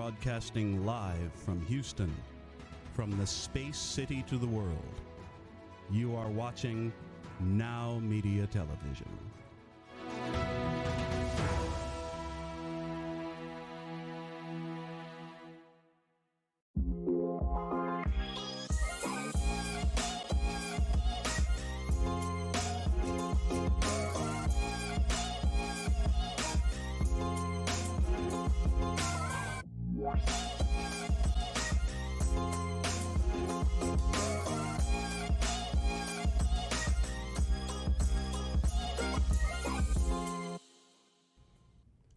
broadcasting live from Houston, from the space city to the world. You are watching Now Media Television.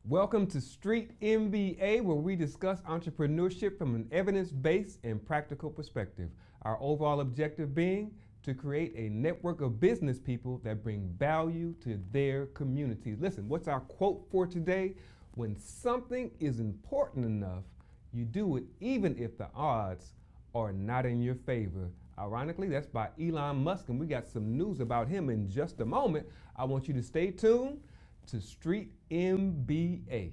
Welcome to Street MBA, where we discuss entrepreneurship from an evidence-based and practical perspective. Our overall objective being to create a network of business people that bring value to their communities. Listen, what's our quote for today? When something is important enough, you do it even if the odds are not in your favor. Ironically, that's by Elon Musk, and we got some news about him in just a moment. I want you to stay tuned to Street MBA.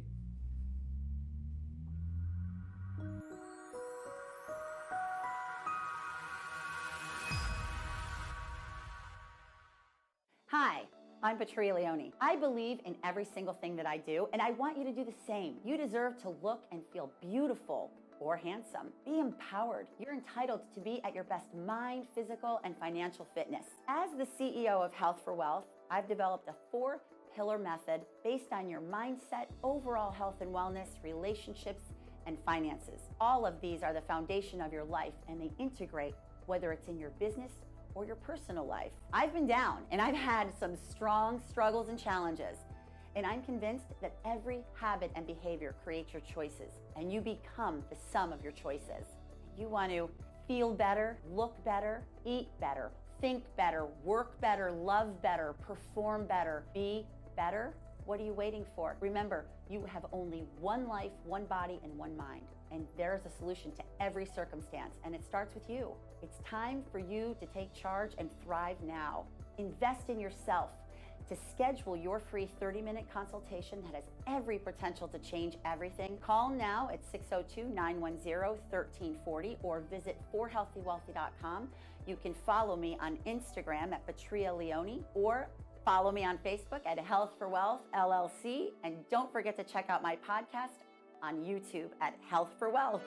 Hi, I'm Patria Leone. I believe in every single thing that I do, and I want you to do the same. You deserve to look and feel beautiful or handsome. Be empowered. You're entitled to be at your best mind, physical, and financial fitness. As the CEO of Health for Wealth, I've developed a 4-pillar method based on your mindset, overall health and wellness, relationships, and finances. All of these are the foundation of your life, and they integrate whether it's in your business or your personal life. I've been down, and I've had some strong struggles and challenges, and I'm convinced that every habit and behavior creates your choices, and you become the sum of your choices. You want to feel better, look better, eat better, think better, work better, love better, perform better, be better. What are you waiting for? Remember, you have only one life, one body, and one mind. And there's a solution to every circumstance, and it starts with you. It's time for you to take charge and thrive now. Invest in yourself. To schedule your free 30-minute consultation that has every potential to change everything, call now at 602-910-1340 or visit forhealthywealthy.com. You can follow me on Instagram at Patria Leone or follow me on Facebook at Health for Wealth LLC. And don't forget to check out my podcast on YouTube at Health for Wealth.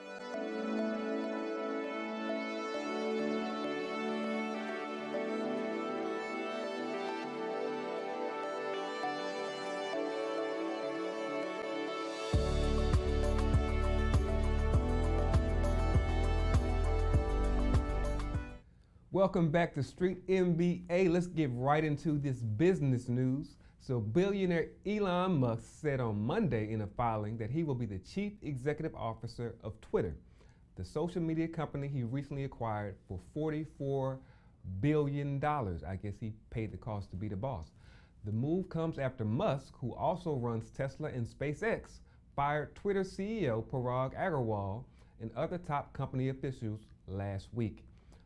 Welcome back to Street MBA. Let's get right into this business news. So billionaire Elon Musk said on Monday in a filing that he will be the chief executive officer of Twitter, the social media company he recently acquired for $44 billion. I guess he paid the cost to be the boss. The move comes after Musk, who also runs Tesla and SpaceX, fired Twitter CEO Parag Agrawal and other top company officials last week.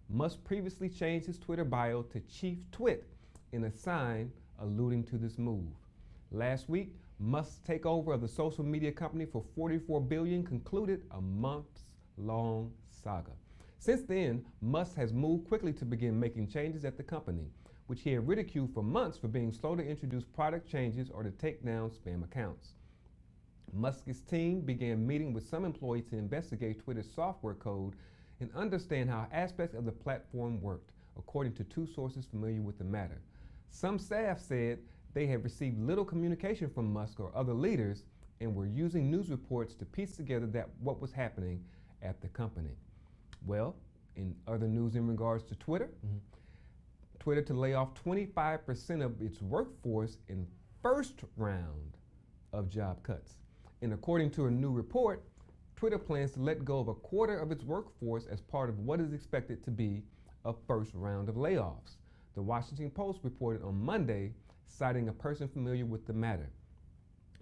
Musk previously changed his Twitter bio to Chief Twit in a sign alluding to this move. Last week, Musk's takeover of the social media company for $44 billion concluded a months-long saga. Since then, Musk has moved quickly to begin making changes at the company, which he had ridiculed for months for being slow to introduce product changes or to take down spam accounts. Musk's team began meeting with some employees to investigate Twitter's software code and understand how aspects of the platform worked, according to 2 sources familiar with the matter. Some staff said they had received little communication from Musk or other leaders and were using news reports to piece together what was happening at the company. Well, in other news in regards to Twitter, Twitter to lay off 25% of its workforce in first round of job cuts. And according to a new report, Twitter plans to let go of a quarter of its workforce as part of what is expected to be a first round of layoffs. The Washington Post reported on Monday, citing a person familiar with the matter.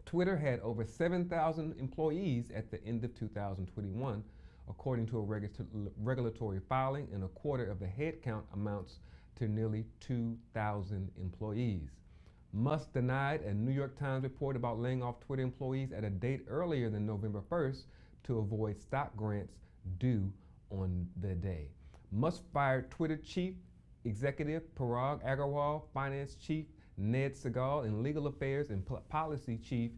Twitter had over 7,000 employees at the end of 2021, according to a regulatory filing, and a quarter of the headcount amounts to nearly 2,000 employees. Musk denied a New York Times report about laying off Twitter employees at a date earlier than November 1st, to avoid stock grants due on the day. Musk fired Twitter chief executive Parag Agrawal, finance chief Ned Segal, and legal affairs and policy chief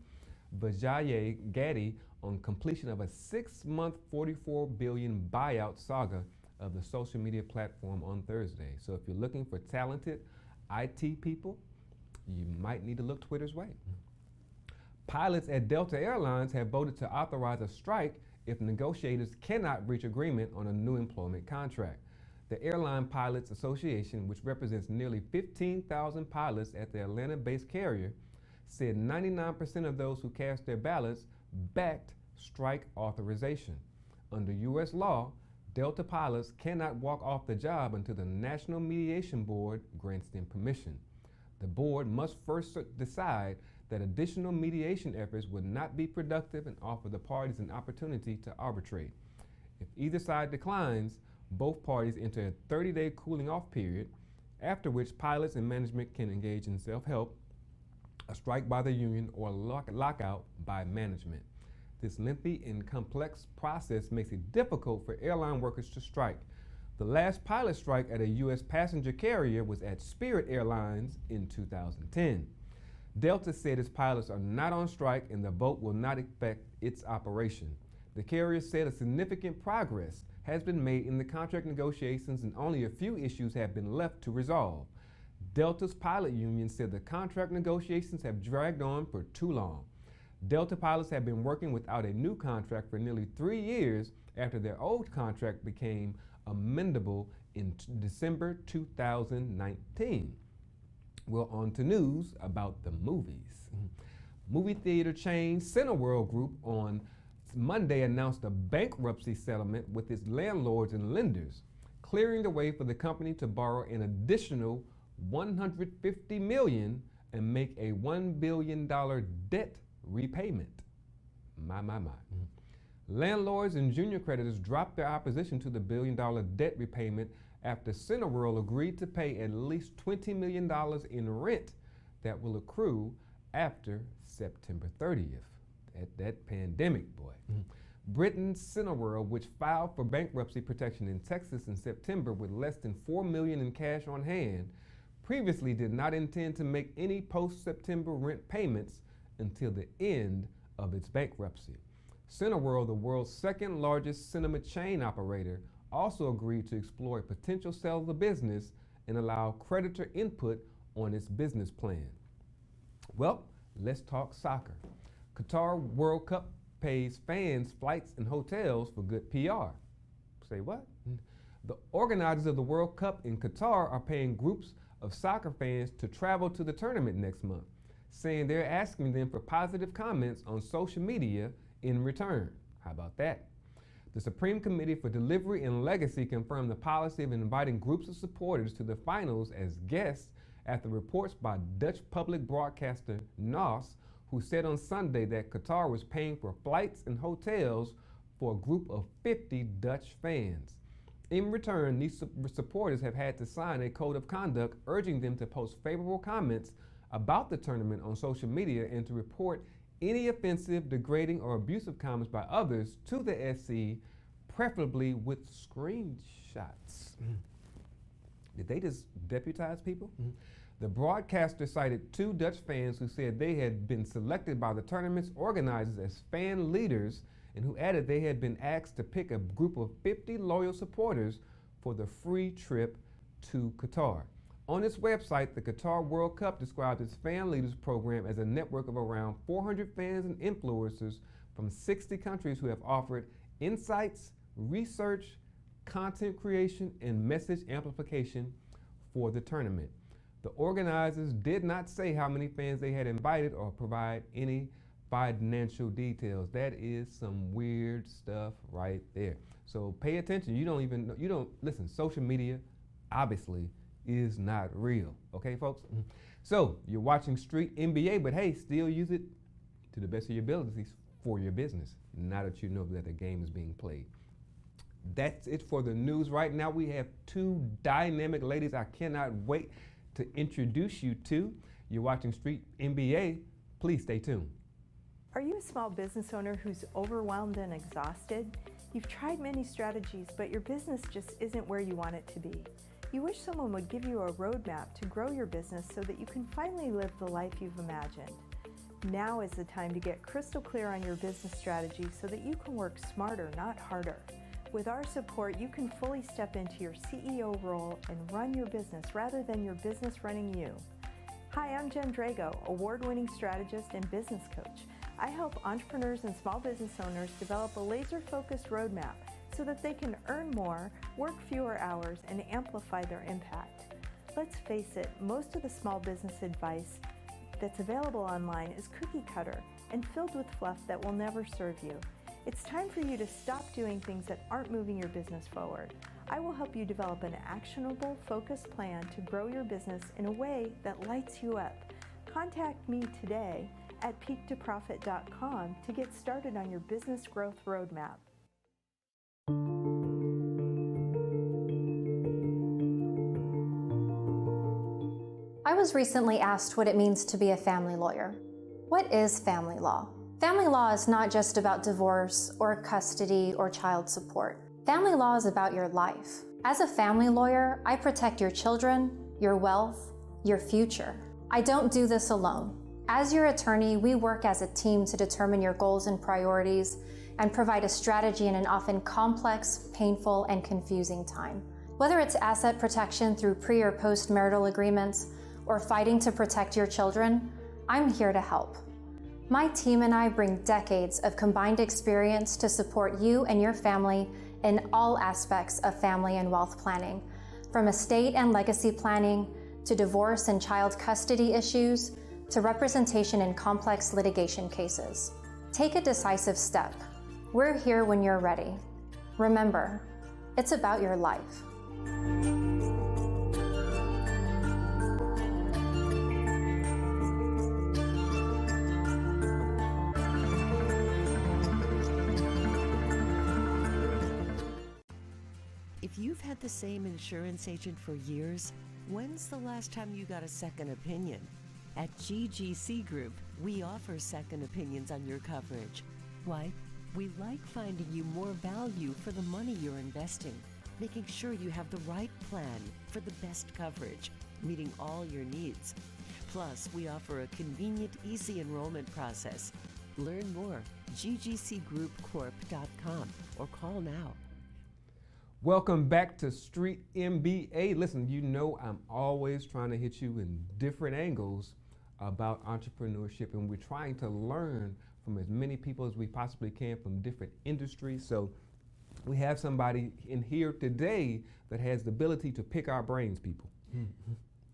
Vijay Gadde on completion of a 6-month $44 billion buyout saga of the social media platform on Thursday. So if you're looking for talented IT people, you might need to look Twitter's way. Pilots at Delta Airlines have voted to authorize a strike if negotiators cannot reach agreement on a new employment contract. The Airline Pilots Association, which represents nearly 15,000 pilots at the Atlanta-based carrier, said 99% of those who cast their ballots backed strike authorization. Under U.S. law, Delta pilots cannot walk off the job until the National Mediation Board grants them permission. The board must first decide that additional mediation efforts would not be productive and offer the parties an opportunity to arbitrate. If either side declines, both parties enter a 30-day cooling off period, after which pilots and management can engage in self-help, a strike by the union, or a lockout by management. This lengthy and complex process makes it difficult for airline workers to strike. The last pilot strike at a U.S. passenger carrier was at Spirit Airlines in 2010. Delta said its pilots are not on strike and the vote will not affect its operation. The carrier said a significant progress has been made in the contract negotiations and only a few issues have been left to resolve. Delta's pilot union said the contract negotiations have dragged on for too long. Delta pilots have been working without a new contract for nearly 3 years after their old contract became amendable in December 2019. Well, on to news about the movies. Movie theater chain Cineworld Group on Monday announced a bankruptcy settlement with its landlords and lenders, clearing the way for the company to borrow an additional $150 million and make a $1 billion debt repayment. My. Landlords and junior creditors dropped their opposition to the billion-dollar debt repayment after Cineworld agreed to pay at least $20 million in rent that will accrue after September 30th. That pandemic, boy. Britain's Cineworld, which filed for bankruptcy protection in Texas in September with less than $4 million in cash on hand, previously did not intend to make any post-September rent payments until the end of its bankruptcy. Cineworld, the world's second largest cinema chain operator, also agreed to explore a potential sale of the business and allow creditor input on its business plan. Well, let's talk soccer. Qatar World Cup pays fans flights and hotels for good PR. Say what? The organizers of the World Cup in Qatar are paying groups of soccer fans to travel to the tournament next month, saying they're asking them for positive comments on social media in return. How about that? The Supreme Committee for Delivery and Legacy confirmed the policy of inviting groups of supporters to the finals as guests after reports by Dutch public broadcaster NOS, who said on Sunday that Qatar was paying for flights and hotels for a group of 50 Dutch fans. In return, these supporters have had to sign a code of conduct urging them to post favorable comments about the tournament on social media and to report any offensive, degrading, or abusive comments by others to the SC, preferably with screenshots. Did they just deputize people? The broadcaster cited 2 Dutch fans who said they had been selected by the tournament's organizers as fan leaders and who added they had been asked to pick a group of 50 loyal supporters for the free trip to Qatar. On its website, the Qatar World Cup describes its fan leaders program as a network of around 400 fans and influencers from 60 countries who have offered insights, research, content creation, and message amplification for the tournament. The organizers did not say how many fans they had invited or provide any financial details. That is some weird stuff right there. So pay attention. You don't listen, social media obviously is not real. Okay, folks? So you're watching Street MBA, but hey, still use it to the best of your abilities for your business, now that you know that the game is being played. That's it for the news. Right now we have 2 dynamic ladies I cannot wait to introduce you to. You're watching Street MBA. Please stay tuned. Are you a small business owner who's overwhelmed and exhausted? You've tried many strategies, but your business just isn't where you want it to be. You wish someone would give you a roadmap to grow your business so that you can finally live the life you've imagined. Now is the time to get crystal clear on your business strategy so that you can work smarter, not harder. With our support, you can fully step into your CEO role and run your business rather than your business running you. Hi, I'm Jen Drago, award-winning strategist and business coach. I help entrepreneurs and small business owners develop a laser-focused roadmap so that they can earn more, work fewer hours, and amplify their impact. Let's face it, most of the small business advice that's available online is cookie cutter and filled with fluff that will never serve you. It's time for you to stop doing things that aren't moving your business forward. I will help you develop an actionable, focused plan to grow your business in a way that lights you up. Contact me today at peaktoprofit.com to get started on your business growth roadmap. I was recently asked what it means to be a family lawyer. What is family law? Family law is not just about divorce or custody or child support. Family law is about your life. As a family lawyer, I protect your children, your wealth, your future. I don't do this alone. As your attorney, we work as a team to determine your goals and priorities and provide a strategy in an often complex, painful, and confusing time. Whether it's asset protection through pre- or post-marital agreements or fighting to protect your children, I'm here to help. My team and I bring decades of combined experience to support you and your family in all aspects of family and wealth planning, from estate and legacy planning to divorce and child custody issues, to representation in complex litigation cases. Take a decisive step. We're here when you're ready. Remember, it's about your life. If you've had the same insurance agent for years, when's the last time you got a second opinion? At GGC Group, we offer second opinions on your coverage. Why? We like finding you more value for the money you're investing, making sure you have the right plan for the best coverage, meeting all your needs. Plus, we offer a convenient, easy enrollment process. Learn more, ggcgroupcorp.com, or call now. Welcome back to Street MBA. Listen, you know I'm always trying to hit you in different angles about entrepreneurship, and we're trying to learn from as many people as we possibly can from different industries. So we have somebody in here today that has the ability to pick our brains, people.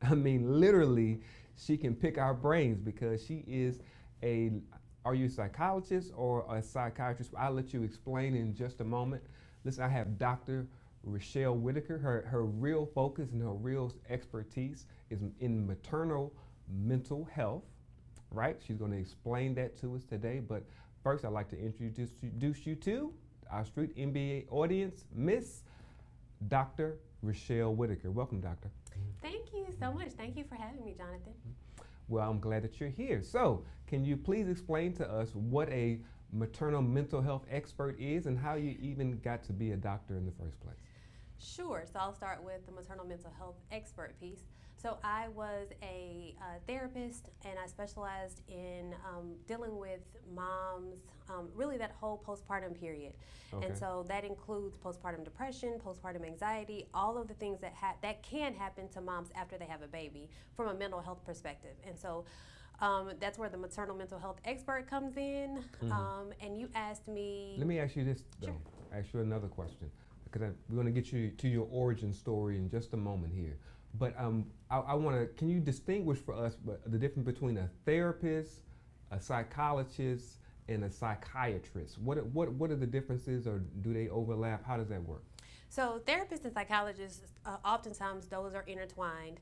I mean, literally, she can pick our brains because she is are you a psychologist or a psychiatrist? I'll let you explain in just a moment. Listen, I have Dr. Rochelle Whitaker. Her real focus and her real expertise is in maternal mental health, right? She's going to explain that to us today. But first, I'd like to introduce you to our Street MBA audience, Miss Dr. Rochelle Whitaker. Welcome, Doctor. Thank you so much. Thank you for having me, Jonathan. Well, I'm glad that you're here. So, can you please explain to us what a maternal mental health expert is and how you even got to be a doctor in the first place? Sure. So I'll start with the maternal mental health expert piece. So I was a therapist, and I specialized in dealing with moms, really that whole postpartum period. Okay. And so that includes postpartum depression, postpartum anxiety, all of the things that can happen to moms after they have a baby from a mental health perspective. And so that's where the maternal mental health expert comes in. And you asked me. Let me ask you this, though. Sure. Ask you another question, because we're going to get you to your origin story in just a moment here. But I want to. Can you distinguish for us the difference between a therapist, a psychologist, and a psychiatrist? What are the differences, or do they overlap? How does that work? So therapists and psychologists, oftentimes those are intertwined,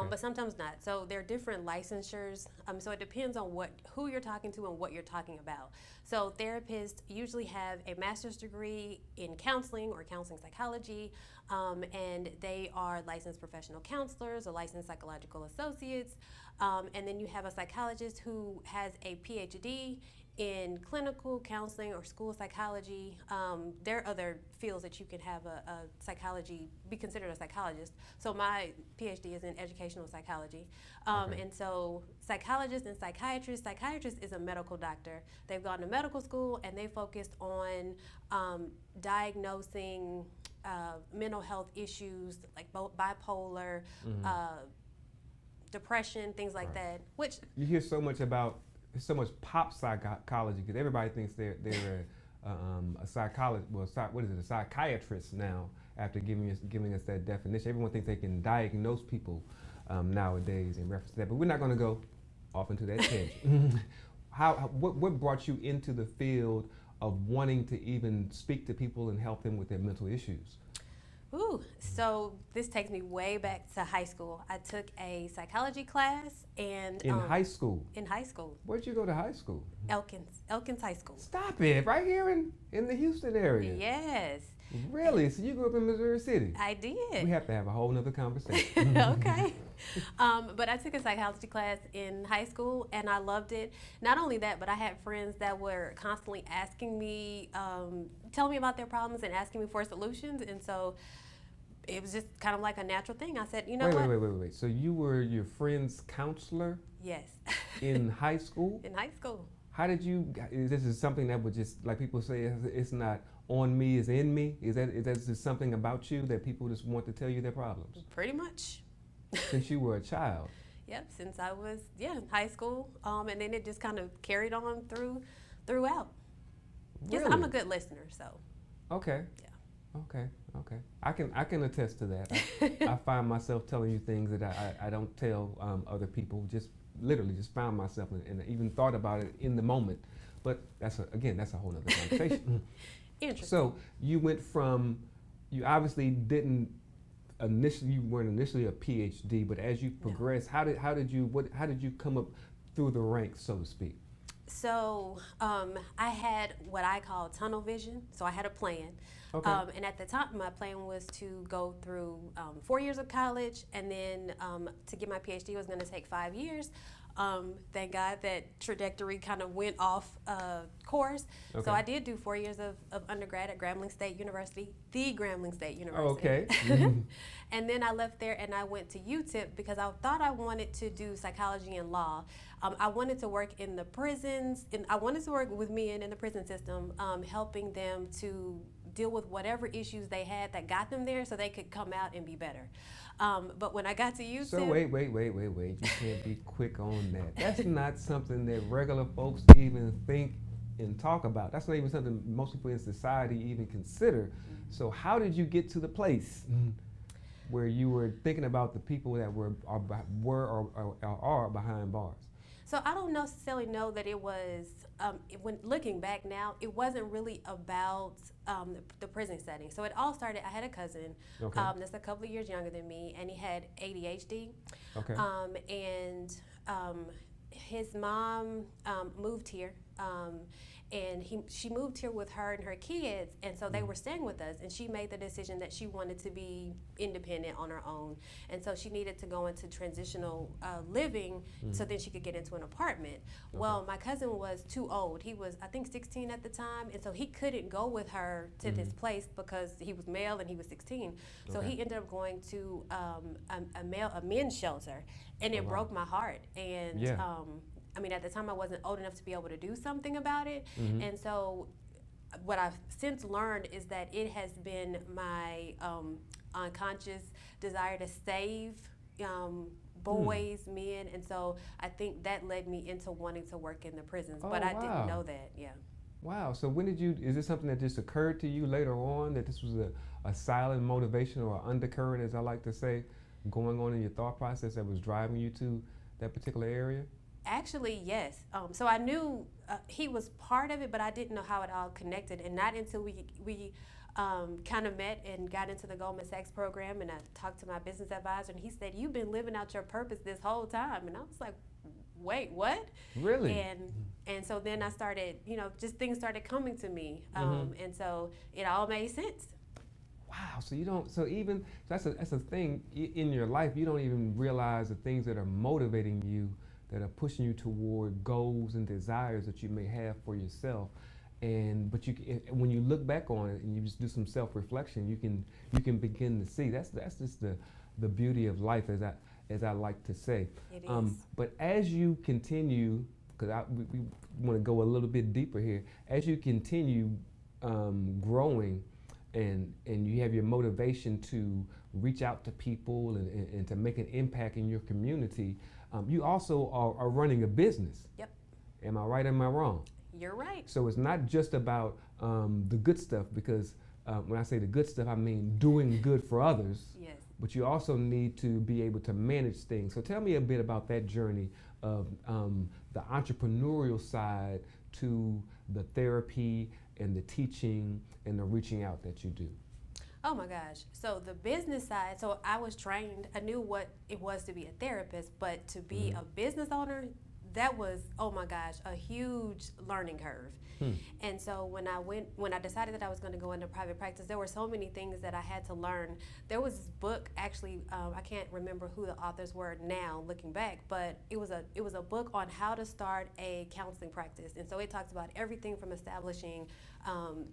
but sometimes not. So they're different licensures. So it depends on who you're talking to and what you're talking about. So therapists usually have a master's degree in counseling or counseling psychology, and they are licensed professional counselors or licensed psychological associates. And then you have a psychologist who has a PhD in clinical counseling or school psychology, there are other fields that you can have a psychology, be considered a psychologist. So my PhD is in educational psychology. And so psychologists and psychiatrist is a medical doctor. They've gone to medical school and they focused on diagnosing mental health issues like bipolar, depression, things like that. Which you hear so much about, so much pop psychology because everybody thinks they're a psychologist. Well, what is it? A psychiatrist now. After giving us that definition, everyone thinks they can diagnose people nowadays in reference to that. But we're not going to go off into that tangent. What brought you into the field of wanting to even speak to people and help them with their mental issues? Ooh, so this takes me way back to high school. I took a psychology class and in high school. In high school. Where'd you go to high school? Elkins High School. Stop it! Right here in the Houston area. Yes. Really? So you grew up in Missouri City? I did. We have to have a whole nother conversation. Okay. But I took a psychology class in high school and I loved it. Not only that, but I had friends that were constantly asking me, telling me about their problems and asking me for solutions. And so it was just kind of like a natural thing. I said, you know what? Wait. So you were your friend's counselor? Yes. In high school? In high school. How did you, this is something that would just, like people say, it's not on me, it's in me? Is that just something about you that people just want to tell you their problems? Pretty much. Since you were a child? Yep, since I was, in high school. And then it just kind of carried on throughout. Really? Yes, I'm a good listener, so. Okay. Yeah. Okay. I can attest to that. I find myself telling you things that I don't tell other people. Just literally just found myself and even thought about it in the moment. But that's a whole other conversation. Interesting. So you went from, you obviously you weren't initially a PhD, but as you progressed, how did you come up through the ranks, so to speak? So I had what I call tunnel vision. So I had a plan. Okay. And at the time, my plan was to go through 4 years of college, and then to get my PhD was going to take 5 years. Thank God that trajectory kind of went off course. Okay. So I did do 4 years of undergrad at Grambling State University, the Grambling State University. Oh, okay. And then I left there and I went to UTIP because I thought I wanted to do psychology and law. I wanted to work in the prisons, and I wanted to work with men in the prison system, helping them to deal with whatever issues they had that got them there so they could come out and be better. But when I got to UTIP... So wait. You can't be quick on that. That's not something that regular folks even think and talk about. That's not even something most people in society even consider. So how did you get to the place where you were thinking about the people that were or are behind bars? So I don't necessarily know that it was, when looking back now, it wasn't really about the prison setting. So it all started, I had a cousin that's a couple of years younger than me, and he had ADHD. Okay. And his mom moved here. And she moved here with her and her kids, and so they were staying with us, and she made the decision that she wanted to be independent on her own, and so she needed to go into transitional living so then she could get into an apartment. Okay. Well, my cousin was too old. He was, I think, 16 at the time, and so he couldn't go with her to this place because he was male and he was 16. So he ended up going to a men's shelter, and it broke my heart. And I mean, at the time I wasn't old enough to be able to do something about it. And so what I've since learned is that it has been my unconscious desire to save boys, men, and so I think that led me into wanting to work in the prisons, but I didn't know that, Wow, so when did is this something that just occurred to you later on, that this was a silent motivation or undercurrent, as I like to say, going on in your thought process that was driving you to that particular area? Actually, yes. So I knew he was part of it, but I didn't know how it all connected. And not until we kind of met and got into the Goldman Sachs program, and I talked to my business advisor, and he said, "You've been living out your purpose this whole time." And I was like, "Wait, what?" Really? And so then I started, just things started coming to me, and so it all made sense. Wow. So you don't. So that's a thing in your life. You don't even realize the things that are motivating you that are pushing you toward goals and desires that you may have for yourself. But when you look back on it and you just do some self-reflection, you can begin to see that's just the beauty of life, as I like to say. It is. But as you continue, because we want to go a little bit deeper here, as you continue growing and you have your motivation to reach out to people and to make an impact in your community, you also are running a business. Yep. Am I right or am I wrong? You're right. So it's not just about the good stuff, because when I say the good stuff, I mean doing good for others. Yes. But you also need to be able to manage things. So tell me a bit about that journey of the entrepreneurial side to the therapy and the teaching and the reaching out that you do. Oh my gosh. So the business side, so I was trained, I knew what it was to be a therapist, but to be a business owner, that was, oh my gosh, a huge learning curve. And so when I decided that I was going to go into private practice, there were so many things that I had to learn. There was this book, actually, I can't remember who the authors were now looking back, but it was a book on how to start a counseling practice. And so it talks about everything from establishing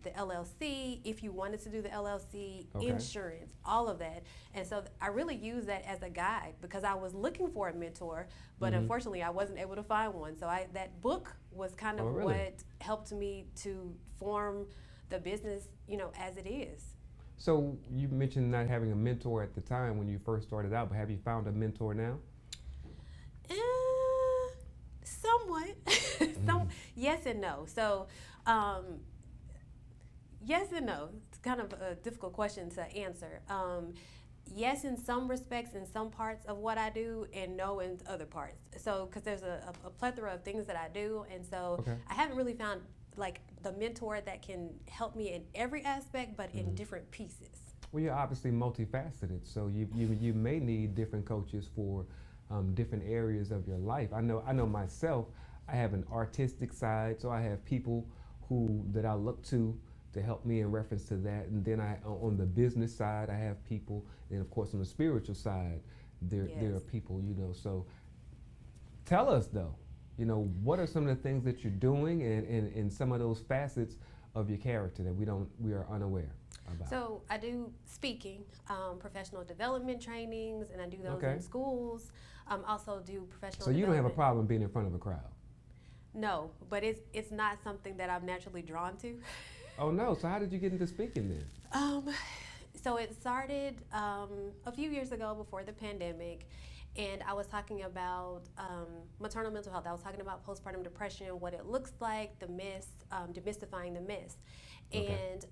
the LLC, if you wanted to do the LLC, insurance, all of that. And so I really used that as a guide, because I was looking for a mentor, but unfortunately I wasn't able to find one. So that book was kind of what helped me to form the business, as it is. So you mentioned not having a mentor at the time when you first started out, but have you found a mentor now? Somewhat. Yes and no. So yes and no. It's kind of a difficult question to answer. Yes, in some respects, in some parts of what I do, and no in other parts. So, because there's a plethora of things that I do, and so I haven't really found like the mentor that can help me in every aspect, but in different pieces. Well, you're obviously multifaceted, so you may need different coaches for different areas of your life. I know myself. I have an artistic side, so I have people that I look to help me in reference to that. And then on the business side, I have people, and of course on the spiritual side, there are people, So tell us though, what are some of the things that you're doing and some of those facets of your character that we are unaware about? So I do speaking, professional development trainings, and I do those in schools. Also do professional. So you don't have a problem being in front of a crowd? No, but it's not something that I'm naturally drawn to. Oh no, so how did you get into speaking then? So it started a few years ago before the pandemic, and I was talking about maternal mental health. I was talking about postpartum depression, what it looks like, the myths, demystifying the myths. And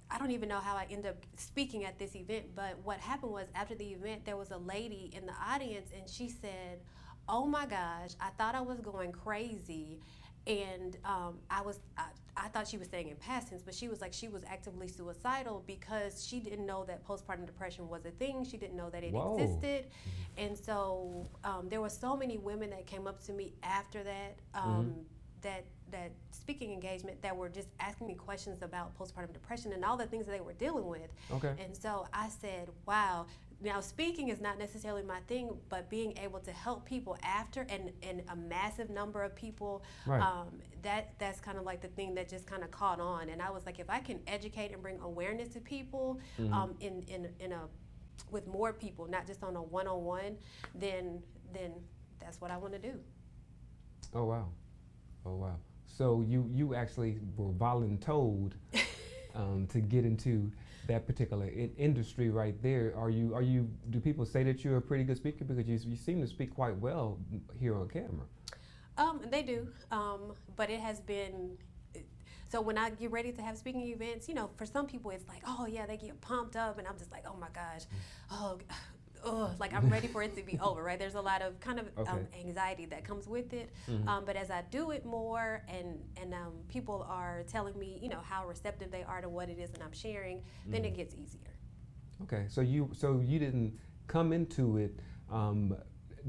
I don't even know how I ended up speaking at this event, but what happened was after the event, there was a lady in the audience, and she said, "Oh my gosh, I thought I was going crazy." And I thought she was saying in past tense, but she was like, she was actively suicidal because she didn't know that postpartum depression was a thing. She didn't know that it existed. And so there were so many women that came up to me after that, that speaking engagement, that were just asking me questions about postpartum depression and all the things that they were dealing with. And so I said, wow. Now, speaking is not necessarily my thing, but being able to help people after and a massive number of people, that's kind of like the thing that just kind of caught on. And I was like, if I can educate and bring awareness to people with more people, not just on a one-on-one, then that's what I want to do. Oh wow, oh wow. So you actually were voluntold to get into that particular industry right there. Do people say that you're a pretty good speaker? Because you seem to speak quite well here on camera. They do, but it has been, so when I get ready to have speaking events, for some people it's like, oh yeah, they get pumped up, and I'm just like, oh my gosh, like I'm ready for it to be over, right? There's a lot of kind of anxiety that comes with it, but as I do it more and people are telling me, how receptive they are to what it is that I'm sharing, then it gets easier. Okay, so you didn't come into it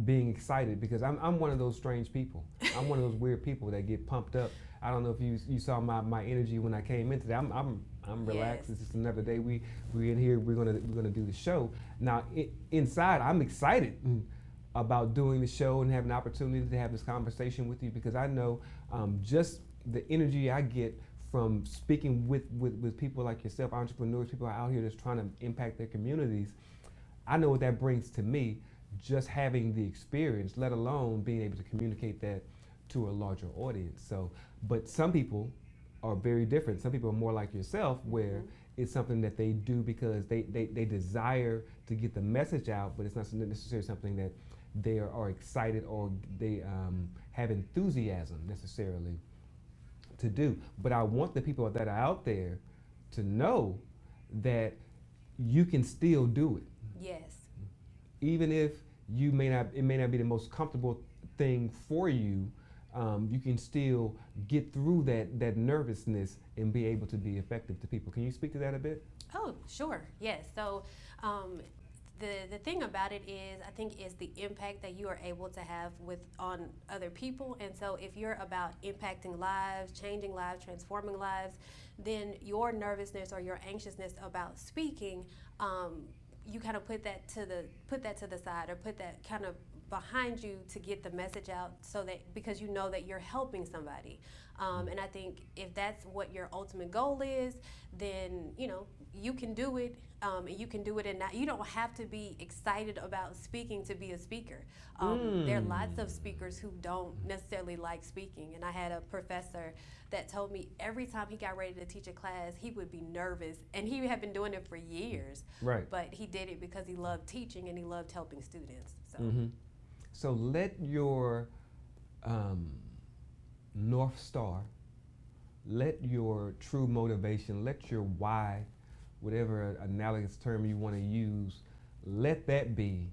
being excited, because I'm one of those strange people. I'm one of those weird people that get pumped up. I don't know if you saw my energy when I came into that. I'm relaxed. It's just another day. We're in here. We're gonna do the show. Now inside, I'm excited, about doing the show and having the opportunity to have this conversation with you, because I know just the energy I get from speaking with people like yourself, entrepreneurs, people out here that's trying to impact their communities. I know what that brings to me, just having the experience, let alone being able to communicate that to a larger audience. So, but some people are very different. Some people are more like yourself, where it's something that they do because they desire to get the message out, but it's not necessarily something that they are excited or they have enthusiasm necessarily to do. But I want the people that are out there to know that you can still do it. Yes. Even if it may not be the most comfortable thing for you, you can still get through that nervousness and be able to be effective to people. Can you speak to that a bit? Oh, sure. Yes. So the thing about it is, I think, is the impact that you are able to have on other people. And so if you're about impacting lives, changing lives, transforming lives, then your nervousness or your anxiousness about speaking, you kind of put that to the side, or put that kind of behind you to get the message out, so that, because you know that you're helping somebody. And I think if that's what your ultimate goal is, then you can do it. And you can do it, and you don't have to be excited about speaking to be a speaker. There are lots of speakers who don't necessarily like speaking, and I had a professor that told me every time he got ready to teach a class, he would be nervous, and he had been doing it for years. Right. But he did it because he loved teaching and he loved helping students. So, So let your North Star, let your true motivation, let your why, whatever analogous term you want to use, let that be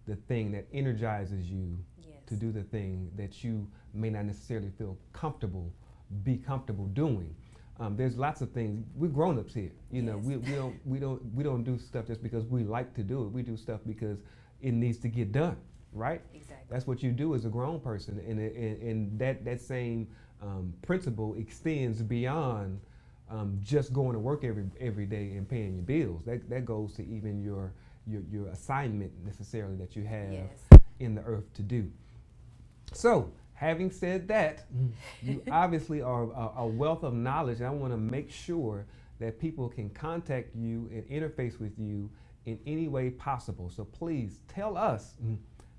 the thing that energizes you to do the thing that you may not necessarily feel be comfortable doing. There's lots of things. We're grown-ups here. We don't do stuff just because we like to do it. We do stuff because it needs to get done, right? Exactly. That's what you do as a grown person, and that same principle extends beyond just going to work every day and paying your bills. That goes to even your assignment necessarily that you have in the earth to do. So, having said that, you obviously are a wealth of knowledge, and I want to make sure that people can contact you and interface with you in any way possible. So please tell us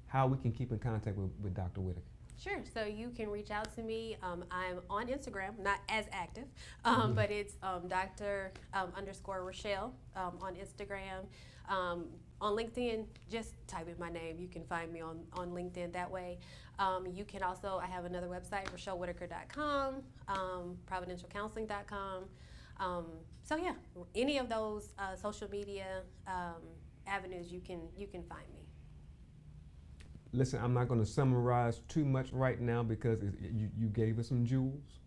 how we can keep in contact with Dr. Whitaker. Sure. So you can reach out to me. I'm on Instagram, not as active, but it's Dr._Rochelle on Instagram. On LinkedIn, just type in my name. You can find me on LinkedIn that way. You can also, I have another website, RochelleWhitaker.com, ProvidentialCounseling.com. So yeah, any of those social media avenues, you can find me. Listen, I'm not going to summarize too much right now because you gave us some jewels.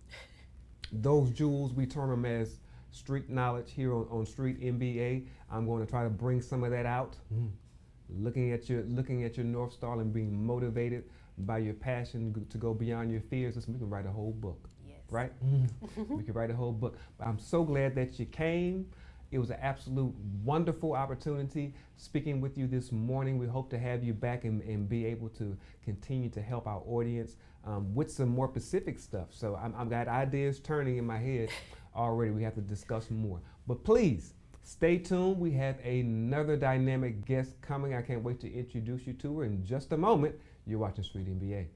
Those jewels, we term them as street knowledge here on Street MBA. I'm going to try to bring some of that out. Looking at your North Star and being motivated by your passion to go beyond your fears. Listen, we can write a whole book, right? We can write a whole book. But I'm so glad that you came. It was an absolute wonderful opportunity speaking with you this morning. We hope to have you back and be able to continue to help our audience with some more specific stuff. So I've got ideas turning in my head already. We have to discuss more. But please, stay tuned. We have another dynamic guest coming. I can't wait to introduce you to her in just a moment. You're watching Street MBA.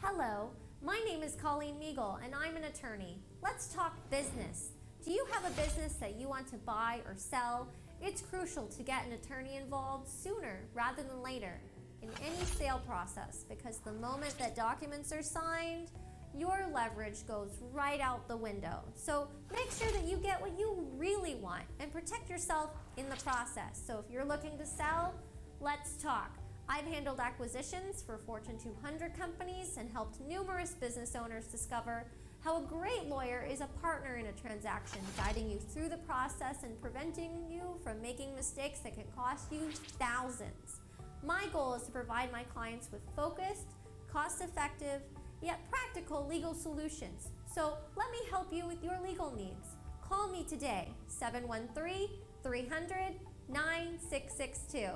Hello, my name is Colleen Meagle, and I'm an attorney. Let's talk business. Do you have a business that you want to buy or sell? It's crucial to get an attorney involved sooner rather than later in any sale process, because the moment that documents are signed, your leverage goes right out the window. So make sure that you get what you really want and protect yourself in the process. So if you're looking to sell, let's talk. I've handled acquisitions for Fortune 200 companies and helped numerous business owners discover how a great lawyer is a partner in a transaction, guiding you through the process and preventing you from making mistakes that can cost you thousands. My goal is to provide my clients with focused, cost-effective, yet practical legal solutions. So let me help you with your legal needs. Call me today, 713-300-9662.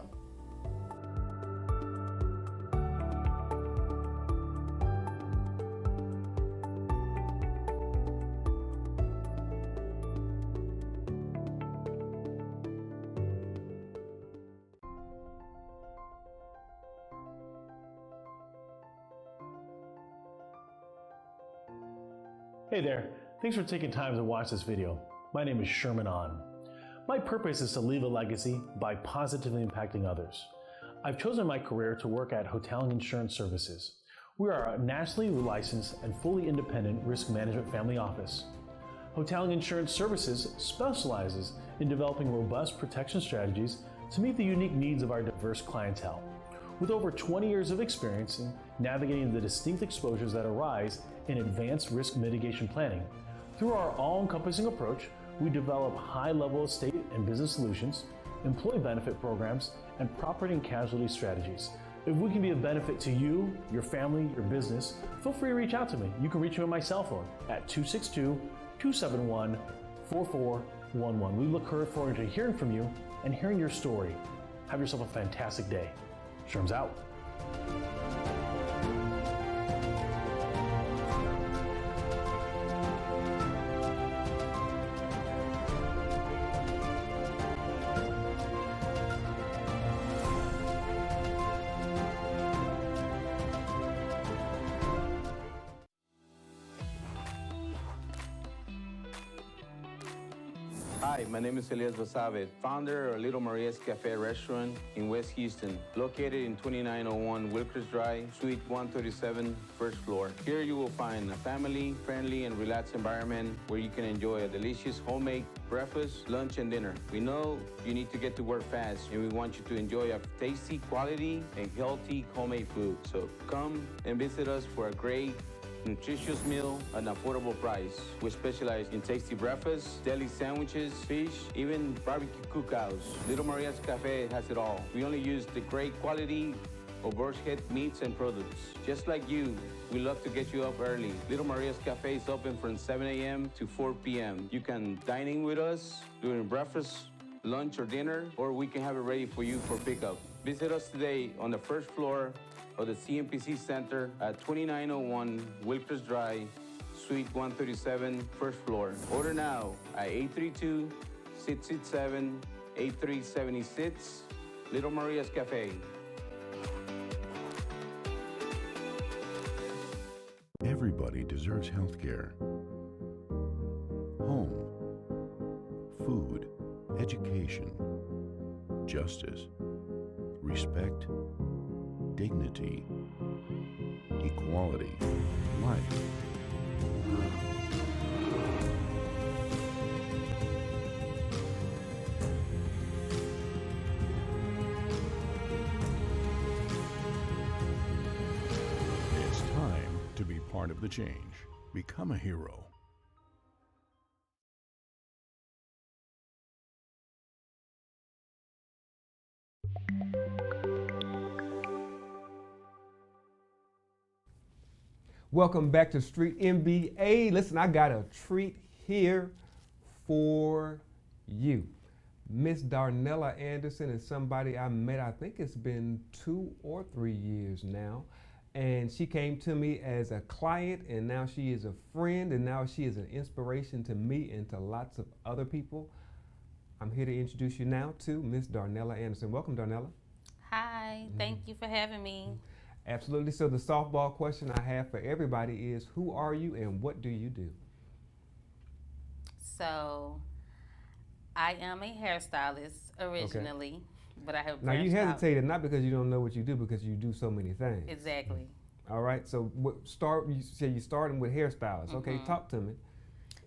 Hey there, thanks for taking time to watch this video. My name is Sherman On. My purpose is to leave a legacy by positively impacting others. I've chosen my career to work at Hotelling Insurance Services. We are a nationally licensed and fully independent risk management family office. Hotelling Insurance Services specializes in developing robust protection strategies to meet the unique needs of our diverse clientele. With over 20 years of experience in navigating the distinct exposures that arise in advanced risk mitigation planning, through our all-encompassing approach, we develop high-level estate and business solutions, employee benefit programs, and property and casualty strategies. If we can be of benefit to you, your family, your business, feel free to reach out to me. You can reach me on my cell phone at 262-271-4411. We look forward to hearing from you and hearing your story. Have yourself a fantastic day. Sherm's out. Hi, my name is Elias Basavet, founder of Little Maria's Cafe restaurant in West Houston, located in 2901 Wilkers Drive, Suite 137, first floor. Here you will find a family-friendly and relaxed environment where you can enjoy a delicious homemade breakfast, lunch, and dinner. We know you need to get to work fast, and we want you to enjoy a tasty, quality, and healthy homemade food. So come and visit us for a great nutritious meal at an affordable price. We specialize in tasty breakfasts, deli sandwiches, fish, even barbecue cookouts. Little Maria's Cafe has it all. We only use the great quality of birds head meats and products. Just like you, we love to get you up early. Little Maria's Cafe is open from 7 a.m. to 4 p.m. You can dine in with us during breakfast, lunch, or dinner, or we can have it ready for you for pickup. Visit us today on the first floor of the CMPC Center at 2901 Wilkers Drive, Suite 137, first floor. Order now at 832-667-8376, Little Maria's Cafe. Everybody deserves health care. Home, food, education, justice, respect, dignity, equality, life. It's time to be part of the change. Become a hero. Welcome back to Street MBA. Listen, I got a treat here for you. Miss Darnella Anderson is somebody I met, I think it's been 2 or 3 years now. And she came to me as a client, and now she is a friend, and now she is an inspiration to me and to lots of other people. I'm here to introduce you now to Miss Darnella Anderson. Welcome, Darnella. Hi, thank you for having me. Absolutely. So the softball question I have for everybody is, who are you and what do you do? So, I am a hairstylist originally, but I have Now you branched out. hesitated not because you don't know what you do, because you do so many things. Exactly. All right. So you say you're starting with hairstylists. Okay, talk to me.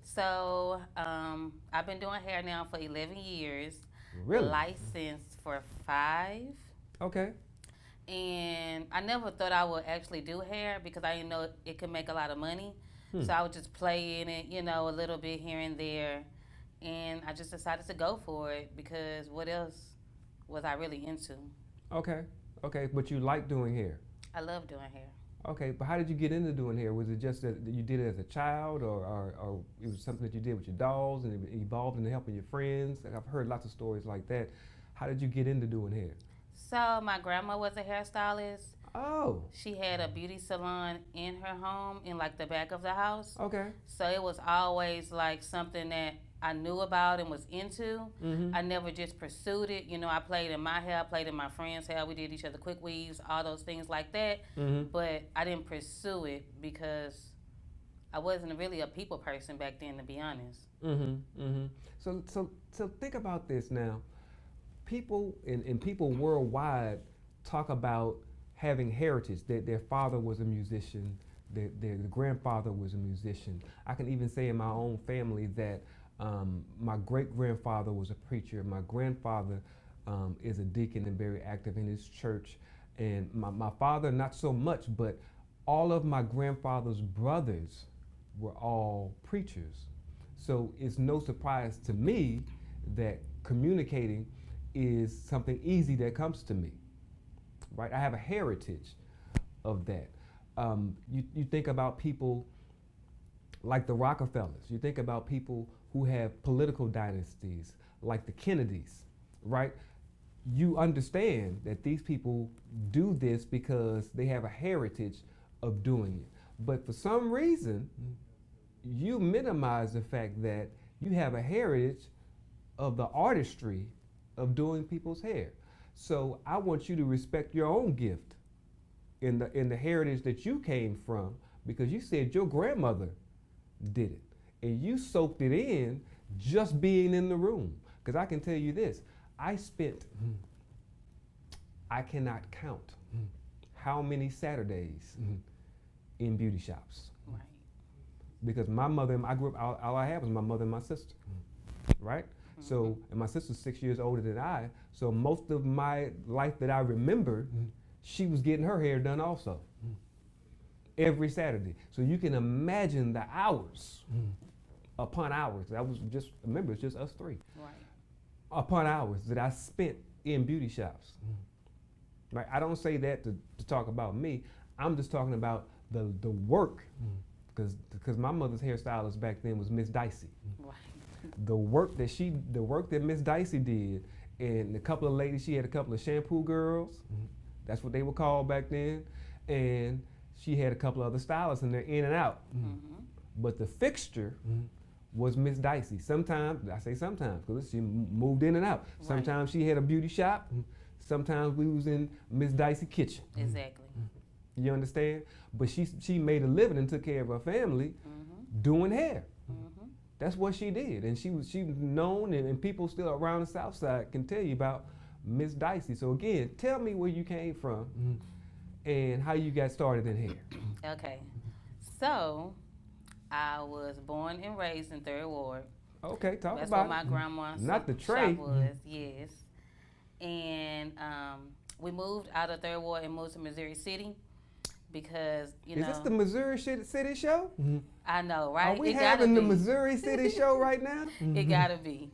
So, I've been doing hair now for 11 years. Really? Licensed for 5. Okay. And I never thought I would actually do hair because I didn't know it could make a lot of money. So I would just play in it, a little bit here and there. And I just decided to go for it because what else was I really into? Okay. Okay. But you like doing hair? I love doing hair. Okay. But how did you get into doing hair? Was it just that you did it as a child, or it was something that you did with your dolls and it evolved into helping your friends? Like, I've heard lots of stories like that. How did you get into doing hair? So my grandma was a hairstylist. Oh. She had a beauty salon in her home in like the back of the house. Okay. So it was always like something that I knew about and was into. I never just pursued it. I played in my hair, I played in my friend's hair. We did each other quick weaves, all those things like that. But I didn't pursue it because I wasn't really a people person back then, to be honest. So think about this now. People and people worldwide talk about having heritage, that their father was a musician, their grandfather was a musician. I can even say in my own family that my great-grandfather was a preacher. My grandfather is a deacon and very active in his church. And my father, not so much, but all of my grandfather's brothers were all preachers. So it's no surprise to me that communicating is something easy that comes to me, right? I have a heritage of that. You think about people like the Rockefellers. You think about people who have political dynasties, like the Kennedys, right? You understand that these people do this because they have a heritage of doing it. But for some reason, you minimize the fact that you have a heritage of the artistry of doing people's hair. So I want you to respect your own gift in the heritage that you came from, because you said your grandmother did it. And you soaked it in just being in the room. Because I can tell you this, I cannot count how many Saturdays in beauty shops. Right. Because my mother, I grew up, all I had was my mother and my sister, right? So, and my sister's 6 years older than I, so most of my life that I remember, she was getting her hair done also, every Saturday. So you can imagine the hours upon hours. That was just, remember, it's just us three. Right. Upon hours that I spent in beauty shops. Right? I don't say that to talk about me. I'm just talking about the work, because my mother's hairstylist back then was Miss Dicey. Right. The work that Miss Dicey did, and a couple of ladies, she had a couple of shampoo girls, that's what they were called back then, and she had a couple of other stylists, and they're in and out. But the fixture was Miss Dicey. Sometimes, I say sometimes, because she moved in and out. Right. Sometimes she had a beauty shop, sometimes we was in Miss Dicey kitchen. Exactly. You understand? But she made a living and took care of her family doing hair. That's what she did, and she was known, and people still around the South Side can tell you about Miss Dicey. So again, tell me where you came from and how you got started in hair. Okay, so I was born and raised in 3rd Ward. Okay, talk That's about where my grandma's not the shop tray. was, yes. And we moved out of 3rd Ward and moved to Missouri City because, you know. Is this the Missouri City show? I know, right? Are we It having gotta the be. Missouri City show right now? It gotta be.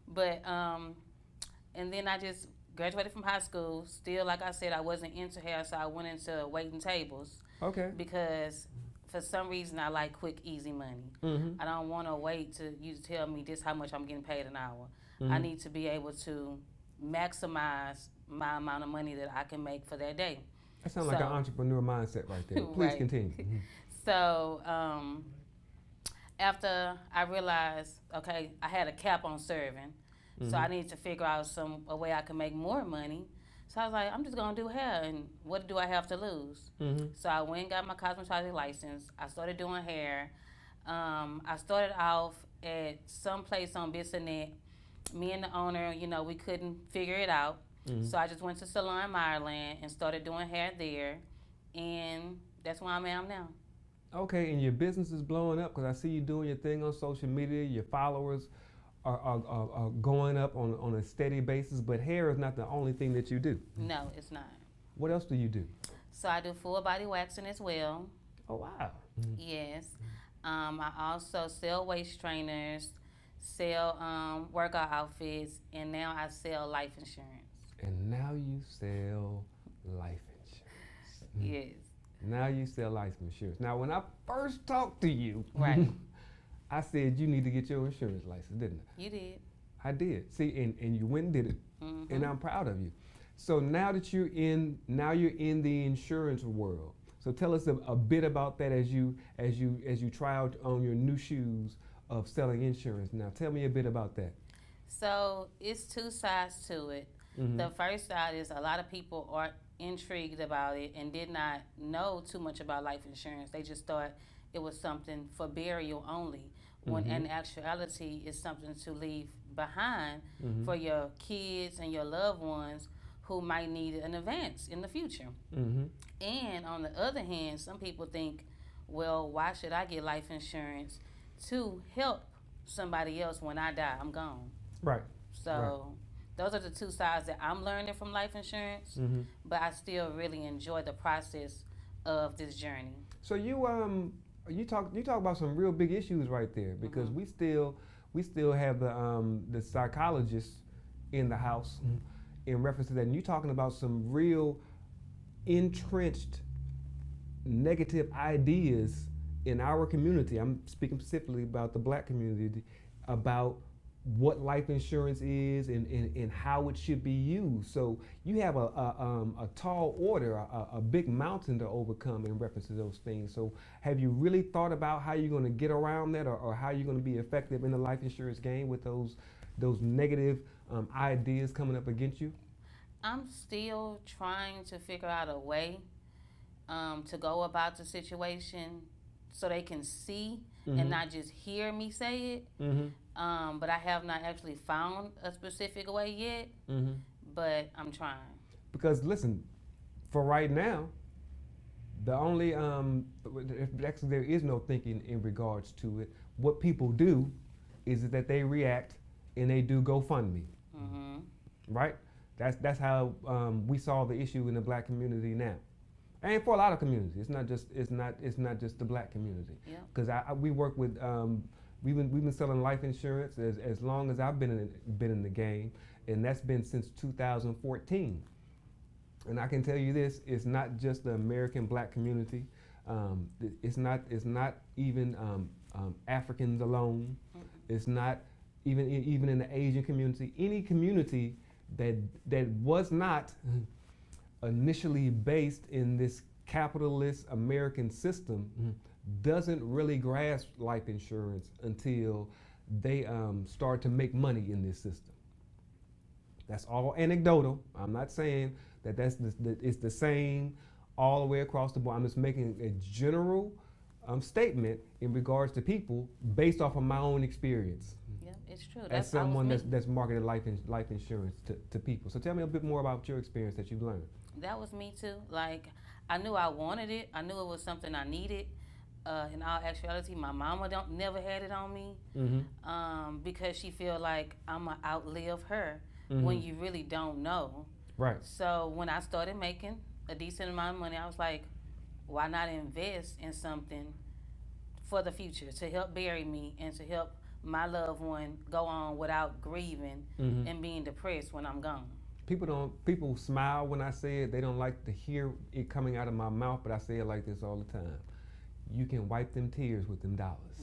But, and then I just graduated from high school. Still, like I said, I wasn't into hair, so I went into waiting tables. Okay. Because for some reason, I like quick, easy money. I don't want to wait to you tell me this how much I'm getting paid an hour. I need to be able to maximize my amount of money that I can make for that day. That sounds like an entrepreneur mindset right there. Please Right. continue. So after I realized, okay, I had a cap on serving, so I needed to figure out a way I could make more money. So I was like, I'm just gonna do hair, and what do I have to lose? So I went and got my cosmetology license. I started doing hair. I started off at some place on Bissonnette. Me and the owner, you know, we couldn't figure it out. So I just went to Salon Maryland and started doing hair there, and that's where I am now. Okay, and your business is blowing up because I see you doing your thing on social media. Your followers are going up on a steady basis, but hair is not the only thing that you do. No, it's not. What else do you do? So I do full body waxing as well. Oh, wow. Yes. I also sell waist trainers, sell workout outfits, and now I sell life insurance. And now you sell life insurance. Yes. Now you sell life insurance. Now, when I first talked to you, Right. I said you need to get your insurance license, didn't I? You did. I did. See, and you went and did it, and I'm proud of you. So now that you're in the insurance world. So tell us a bit about that as you try out on your new shoes of selling insurance. Now, tell me a bit about that. So it's two sides to it. The first side is a lot of people are intrigued about it and did not know too much about life insurance. They just thought it was something for burial only, when in actuality it's something to leave behind for your kids and your loved ones who might need an advance in the future. And on the other hand, some people think, well, why should I get life insurance to help somebody else when I die? I'm gone. Right. So those are the two sides that I'm learning from life insurance, but I still really enjoy the process of this journey. So you talk about some real big issues right there, because we still have the psychologists in the house in reference to that, and you're talking about some real entrenched negative ideas in our community. I'm speaking specifically about the Black community, about what life insurance is and how it should be used. So you have a tall order, a big mountain to overcome in reference to those things. So have you really thought about how you're going to get around that, or how you're going to be effective in the life insurance game with those negative ideas coming up against you? I'm still trying to figure out a way to go about the situation so they can see and not just hear me say it. But I have not actually found a specific way yet, but I'm trying. Because listen, for right now, the only, actually there is no thinking in regards to it. What people do is that they react and they do GoFundMe, right? That's how we solve the issue in the Black community now. And for a lot of communities, it's not just the Black community. Because we work with, we've been selling life insurance as long as I've been in the game, and that's been since 2014. And I can tell you this: it's not just the American Black community. It's not even Africans alone. It's not even in the Asian community. Any community that was not initially based in this capitalist American system doesn't really grasp life insurance until they start to make money in this system. That's all anecdotal. I'm not saying that it's the same all the way across the board. I'm just making a general statement in regards to people based off of my own experience. Yeah, it's true. As someone that's marketed life insurance to people. So tell me a bit more about your experience that you've learned. That was me too. Like, I knew I wanted it. I knew it was something I needed. In all actuality, my mama never had it on me because she feel like I'm gonna outlive her when you really don't know. Right. So when I started making a decent amount of money, I was like, why not invest in something for the future to help bury me and to help my loved one go on without grieving and being depressed when I'm gone. People smile when I say it. They don't like to hear it coming out of my mouth, but I say it like this all the time. You can wipe them tears with them dollars.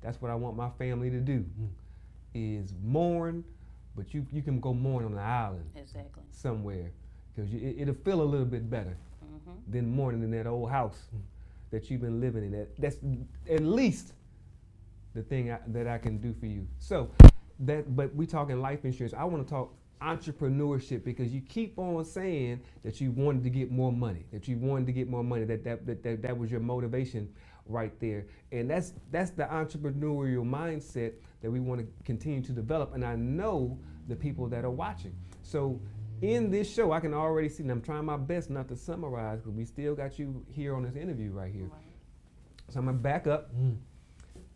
That's what I want my family to do, is mourn, but you can go mourn on the island somewhere, because it'll feel a little bit better than mourning in that old house that you've been living in. That's at least the thing that I can do for you. So but we talking life insurance. I want to talk entrepreneurship, because you keep on saying that you wanted to get more money, that was your motivation right there. And that's the entrepreneurial mindset that we want to continue to develop. And I know the people that are watching. So in this show, I can already see, and I'm trying my best not to summarize because we still got you here on this interview right here. So I'm gonna back up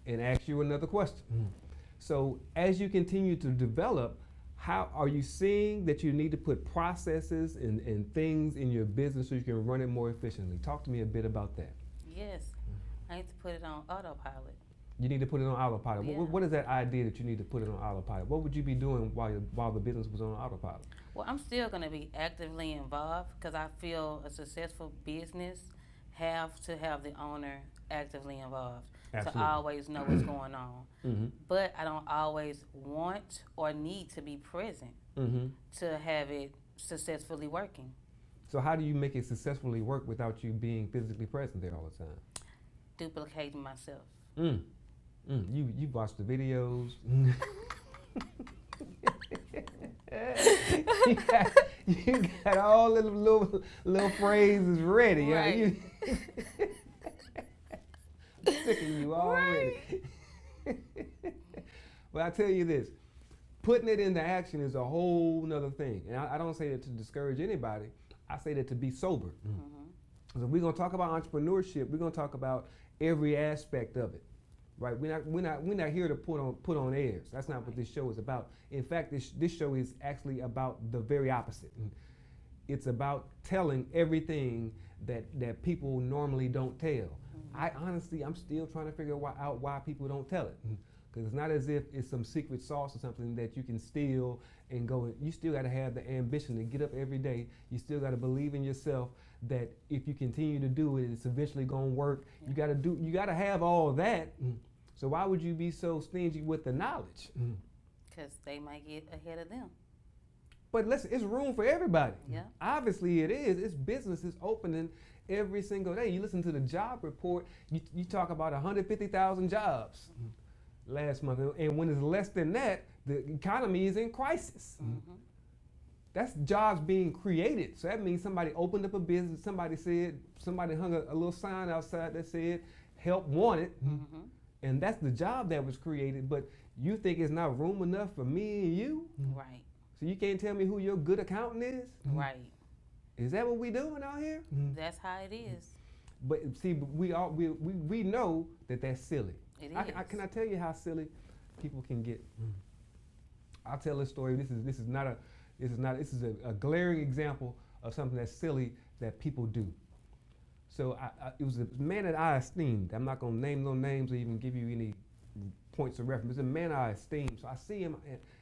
and ask you another question. So as you continue to develop, how are you seeing that you need to put processes and things in your business so you can run it more efficiently? Talk to me a bit about that. Yes, I need to put it on autopilot. You need to put it on autopilot. Yeah. What is that idea that you need to put it on autopilot? What would you be doing while the business was on autopilot? Well, I'm still going to be actively involved, because I feel a successful business have to have the owner actively involved. Absolutely. To always know what's going on. But I don't always want or need to be present to have it successfully working. So how do you make it successfully work without you being physically present there all the time? Duplicating myself. You watch the videos. you got all the little phrases ready. Right. Sick of you already. But I tell you this, putting it into action is a whole nother thing. And I don't say that to discourage anybody. I say that to be sober. So we're gonna talk about entrepreneurship. We're gonna talk about every aspect of it, right? We're not here to put on airs. That's not what this show is about. In fact, this show is actually about the very opposite. It's about telling everything that people normally don't tell. I'm still trying to figure out why people don't tell it. Because it's not as if it's some secret sauce or something that you can steal and go. You still got to have the ambition to get up every day. You still got to believe in yourself that if you continue to do it, it's eventually going to work. Yeah. You got to have all that. So why would you be so stingy with the knowledge? Because they might get ahead of them. But listen, it's room for everybody. Yeah. Obviously it is. It's business is opening every single day. You listen to the job report, you talk about 150,000 jobs last month. And when it's less than that, the economy is in crisis. That's jobs being created. So that means somebody opened up a business, somebody hung a little sign outside that said, help wanted. And that's the job that was created. But you think it's not room enough for me and you? Right. So you can't tell me who your good accountant is? Right. Is that what we doing out here? That's how it is. But see, we know that that's silly. It is. Can I tell you how silly people can get? I'll tell this story. This is a glaring example of something that's silly that people do. So it was a man that I esteemed. I'm not gonna name no names or even give you any points of reference. It's a man I esteemed. So I see him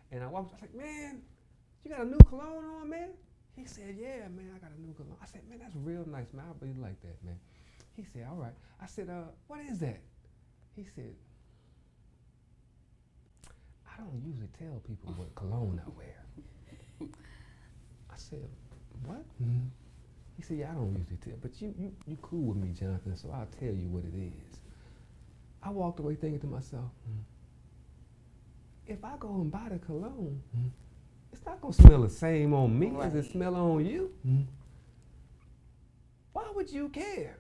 and I walked. I was like, man, you got a new cologne on, man? He said, yeah, man, I got a new cologne. I said, man, that's real nice, man. I really like that, man. He said, all right. I said, what is that? He said, I don't usually tell people what cologne I wear. I said, what? He said, yeah, I don't usually tell, but you cool with me, Jonathan, so I'll tell you what it is. I walked away thinking to myself, if I go and buy the cologne, it's not gonna smell the same on me as it smell on you. Why would you care?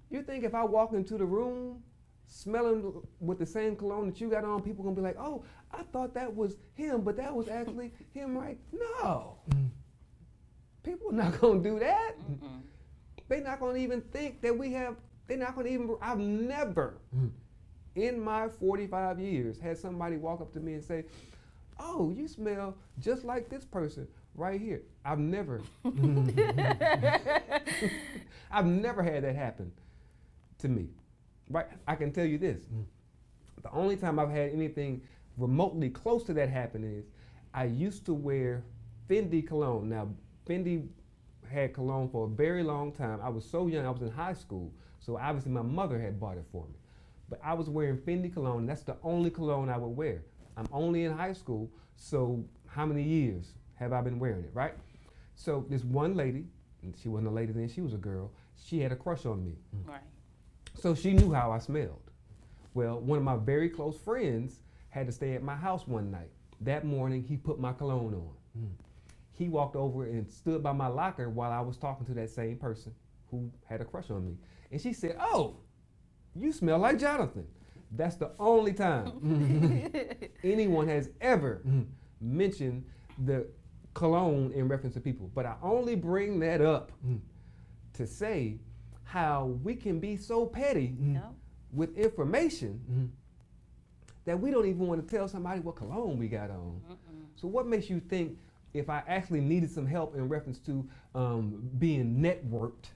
You think if I walk into the room smelling with the same cologne that you got on, people gonna be like, oh, I thought that was him, but that was actually him, right? No. People are not gonna do that. They're not gonna even think that I've never, in my 45 years, had somebody walk up to me and say, oh, you smell just like this person right here. I've never had that happen to me. Right? I can tell you this. The only time I've had anything remotely close to that happen is I used to wear Fendi cologne. Now, Fendi had cologne for a very long time. I was so young, I was in high school, so obviously my mother had bought it for me. But I was wearing Fendi cologne, that's the only cologne I would wear. I'm only in high school, so how many years have I been wearing it, right? So this one lady, and she wasn't a lady then, she was a girl, she had a crush on me. Right. So she knew how I smelled. Well, one of my very close friends had to stay at my house one night. That morning, he put my cologne on. He walked over and stood by my locker while I was talking to that same person who had a crush on me. And she said, oh, you smell like Jonathan. That's the only time anyone has ever mentioned the cologne in reference to people. But I only bring that up to say how we can be so petty with information that we don't even want to tell somebody what cologne we got on. So what makes you think if I actually needed some help in reference to being networked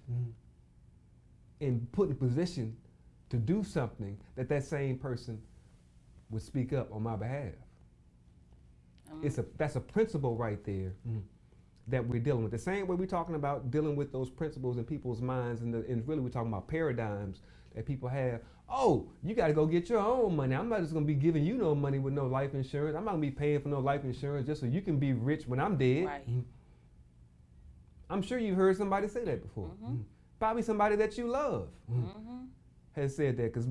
and put in position to do something, that same person would speak up on my behalf? That's a principle right there that we're dealing with. The same way we're talking about dealing with those principles in people's minds, and really we're talking about paradigms that people have. Oh, you got to go get your own money. I'm not just going to be giving you no money with no life insurance. I'm not going to be paying for no life insurance just so you can be rich when I'm dead. Right. I'm sure you've heard somebody say that before. Probably somebody that you love has said that, because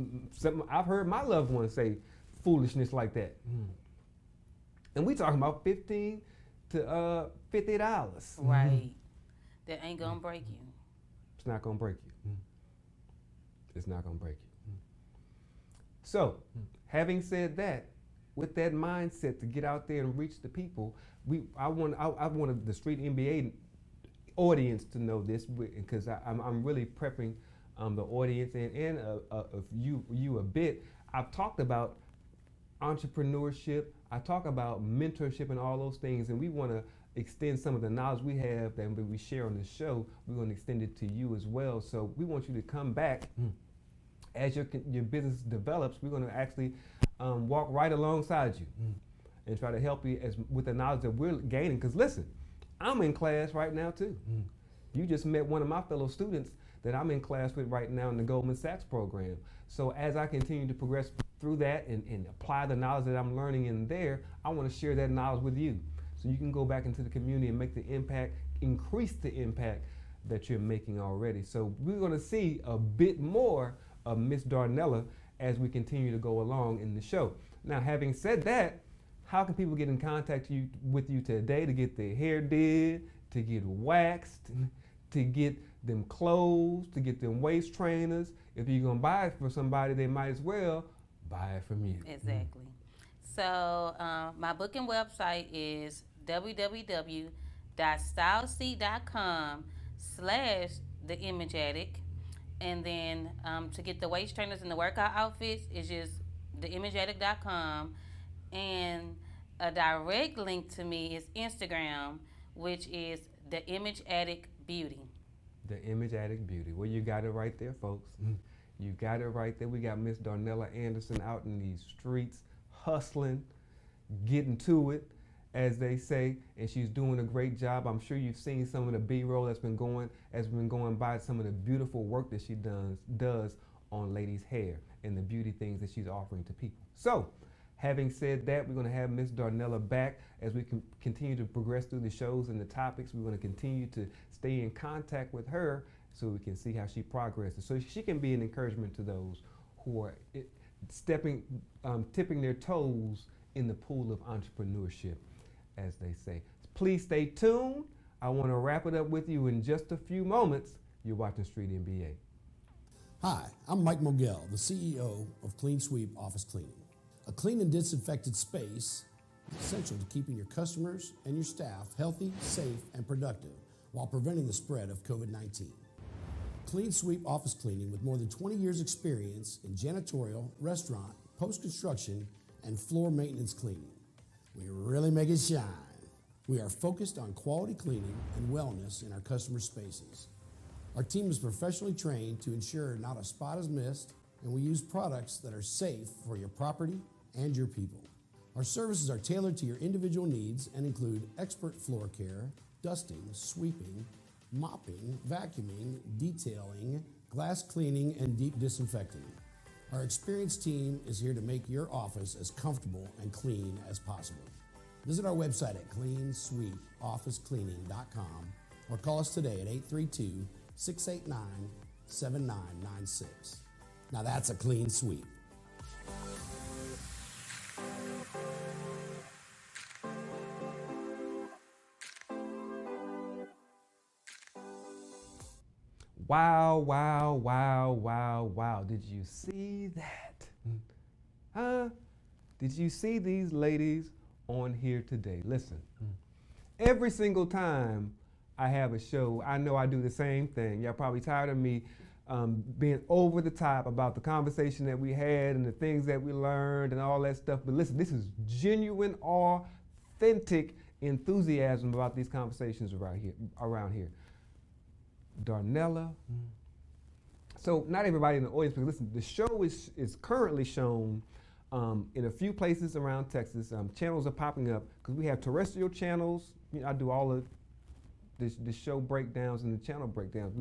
I've heard my loved ones say foolishness like that. And we talking about $15 to $50. Right. That ain't gonna break you. It's not gonna break you. It's not gonna break you. So, having said that, with that mindset to get out there and reach the people, I wanted the Street MBA audience to know this, because I'm really prepping the audience and you a bit. I've talked about entrepreneurship, I talk about mentorship and all those things, and we want to extend some of the knowledge we have that we share on the show. We're going to extend it to you as well. So we want you to come back as your business develops. We're going to actually walk right alongside you and try to help you with the knowledge that we're gaining. Because listen, I'm in class right now too. You just met one of my fellow students that I'm in class with right now in the Goldman Sachs program. So as I continue to progress through that and apply the knowledge that I'm learning in there, I want to share that knowledge with you. So you can go back into the community and make the impact, increase the impact that you're making already. So we're going to see a bit more of Miss Darnella as we continue to go along in the show. Now, having said that, how can people get in contact with you today to get their hair did, to get waxed, to get them clothes, to get them waist trainers? If you're going to buy it for somebody, they might as well buy it from you. Exactly. So my booking website is www.styleseat.com/theimageaddict, and then to get the waist trainers and the workout outfits is just theimageaddict.com, and a direct link to me is Instagram, which is the Image Addict Beauty. The Image Addict Beauty. Well, you got it right there, folks. You got it right there. We got Miss Darnella Anderson out in these streets, hustling, getting to it, as they say, and she's doing a great job. I'm sure you've seen some of the B-roll that's been going by, some of the beautiful work that she does on ladies' hair and the beauty things that she's offering to people. So, having said that, we're going to have Miss Darnella back as we continue to progress through the shows and the topics. We're going to continue to stay in contact with her so we can see how she progresses, so she can be an encouragement to those who are tipping their toes in the pool of entrepreneurship, as they say. Please stay tuned. I want to wrap it up with you in just a few moments. You're watching Street MBA. Hi, I'm Mike Mogel, the CEO of Clean Sweep Office Cleaning. A clean and disinfected space is essential to keeping your customers and your staff healthy, safe, and productive while preventing the spread of COVID-19. Clean Sweep Office Cleaning, with more than 20 years experience in janitorial, restaurant, post-construction, and floor maintenance cleaning. We really make it shine. We are focused on quality cleaning and wellness in our customer spaces. Our team is professionally trained to ensure not a spot is missed, and we use products that are safe for your property and your people. Our services are tailored to your individual needs and include expert floor care, dusting, sweeping, mopping, vacuuming, detailing, glass cleaning, and deep disinfecting. Our experienced team is here to make your office as comfortable and clean as possible. Visit our website at cleansweepofficecleaning.com or call us today at 832-689-7996. Now that's a clean sweep. Wow, wow, wow, wow, wow. Did you see that? Huh? Did you see these ladies on here today? Listen, every single time I have a show, I know I do the same thing. Y'all probably tired of me being over the top about the conversation that we had and the things that we learned and all that stuff. But listen, this is genuine, authentic enthusiasm about these conversations around here. Darnella. So not everybody in the audience, but listen, the show is currently shown in a few places around Texas. Channels are popping up because we have terrestrial channels. I do all of the show breakdowns and the channel breakdowns.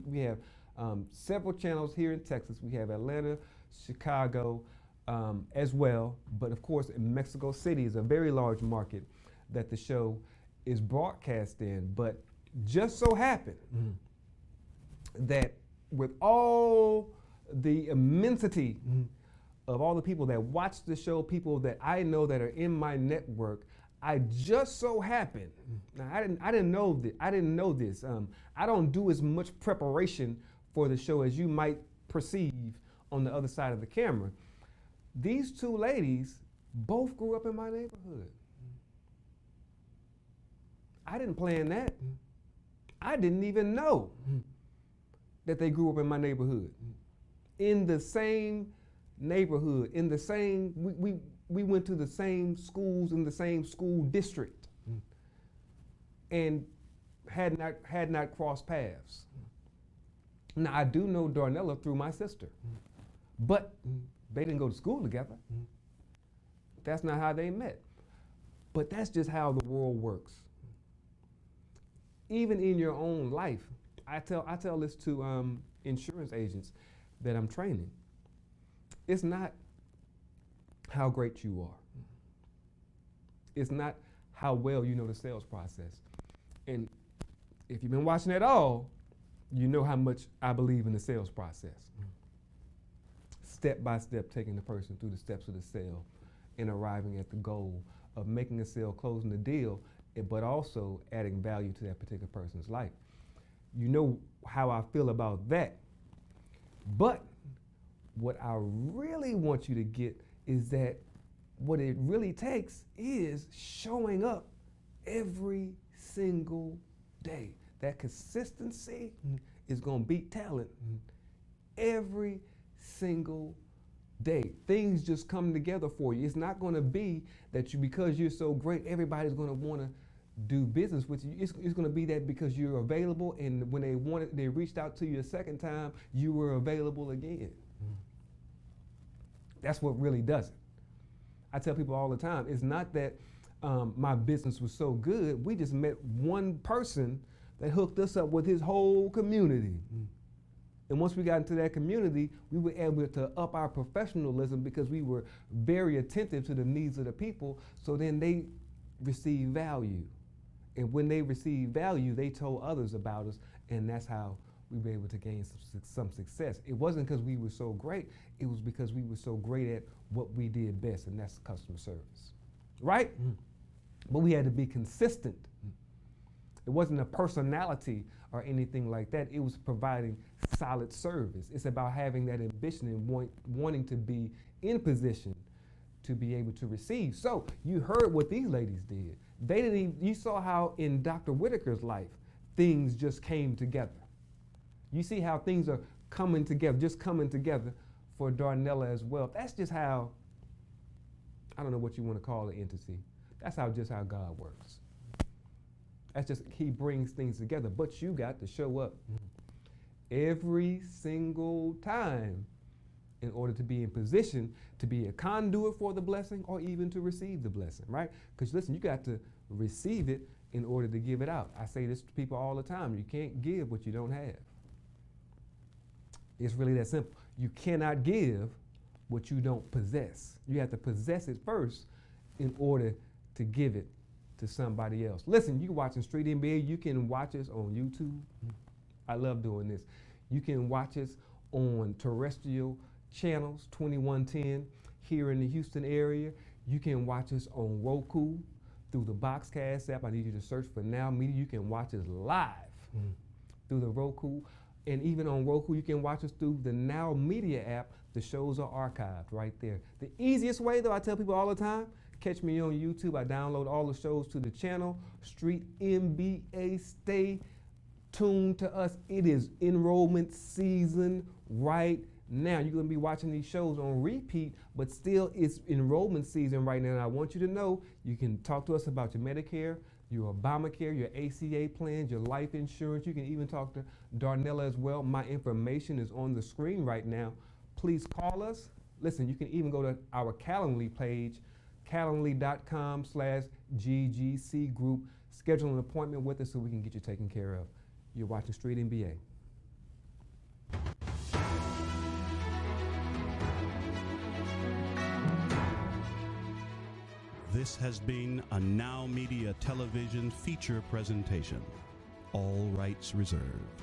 We have several channels here in Texas. We have Atlanta, Chicago as well, but of course Mexico City is a very large market that the show is broadcast in. But just so happened that with all the immensity of all the people that watch the show, people that I know that are in my network, I just so happened. Now I didn't know this. I don't do as much preparation for the show as you might perceive on the other side of the camera. These two ladies both grew up in my neighborhood. I didn't plan that. I didn't even know that they grew up in my neighborhood. In the same neighborhood, in the same, we went to the same schools in the same school district and had not crossed paths. Now, I do know Darnella through my sister, but they didn't go to school together. That's not how they met. But that's just how the world works. Even in your own life, I tell this to insurance agents that I'm training. It's not how great you are. It's not how well you know the sales process. And if you've been watching at all, you know how much I believe in the sales process. Step by step, taking the person through the steps of the sale and arriving at the goal of making a sale, closing the deal, but also adding value to that particular person's life. You know how I feel about that. But what I really want you to get is that what it really takes is showing up every single day. That consistency is gonna beat talent every single day. Things just come together for you. It's not gonna be that because you're so great, everybody's gonna wanna do business with you. It's gonna be that because you're available, and when they reached out to you a second time, you were available again. That's what really does it. I tell people all the time, it's not that my business was so good, we just met one person that hooked us up with his whole community. And once we got into that community, we were able to up our professionalism because we were very attentive to the needs of the people, so then they received value. And when they received value, they told others about us, and that's how we were able to gain some success. It wasn't because we were so great, it was because we were so great at what we did best, and that's customer service, right? But we had to be consistent. It wasn't a personality or anything like that. It was providing solid service. It's about having that ambition and wanting to be in position to be able to receive. So you heard what these ladies did. They didn't even, you saw how in Dr. Whitaker's life, things just came together. You see how things are coming together, just coming together for Darnella as well. That's just how, I don't know what you want to call the entity. That's just how God works. That's just, he brings things together, but you got to show up every single time in order to be in position to be a conduit for the blessing or even to receive the blessing, right? Because listen, you got to receive it in order to give it out. I say this to people all the time. You can't give what you don't have. It's really that simple. You cannot give what you don't possess. You have to possess it first in order to give it to somebody else. Listen, you're watching Street MBA. You can watch us on YouTube. I love doing this. You can watch us on terrestrial channels, 2110 here in the Houston area. You can watch us on Roku through the Boxcast app. I need you to search for Now Media. You can watch us live through the Roku. And even on Roku, you can watch us through the Now Media app. The shows are archived right there. The easiest way, though, I tell people all the time, catch me on YouTube. I download all the shows to the channel, Street MBA. Stay tuned to us. It is enrollment season right now. You're going to be watching these shows on repeat, but still it's enrollment season right now. And I want you to know you can talk to us about your Medicare, your Obamacare, your ACA plans, your life insurance. You can even talk to Darnella as well. My information is on the screen right now. Please call us. Listen, you can even go to our Calendly page, calendly.com/GGC group. Schedule an appointment with us so we can get you taken care of. You're watching Street MBA. This has been a Now Media television feature presentation. All rights reserved.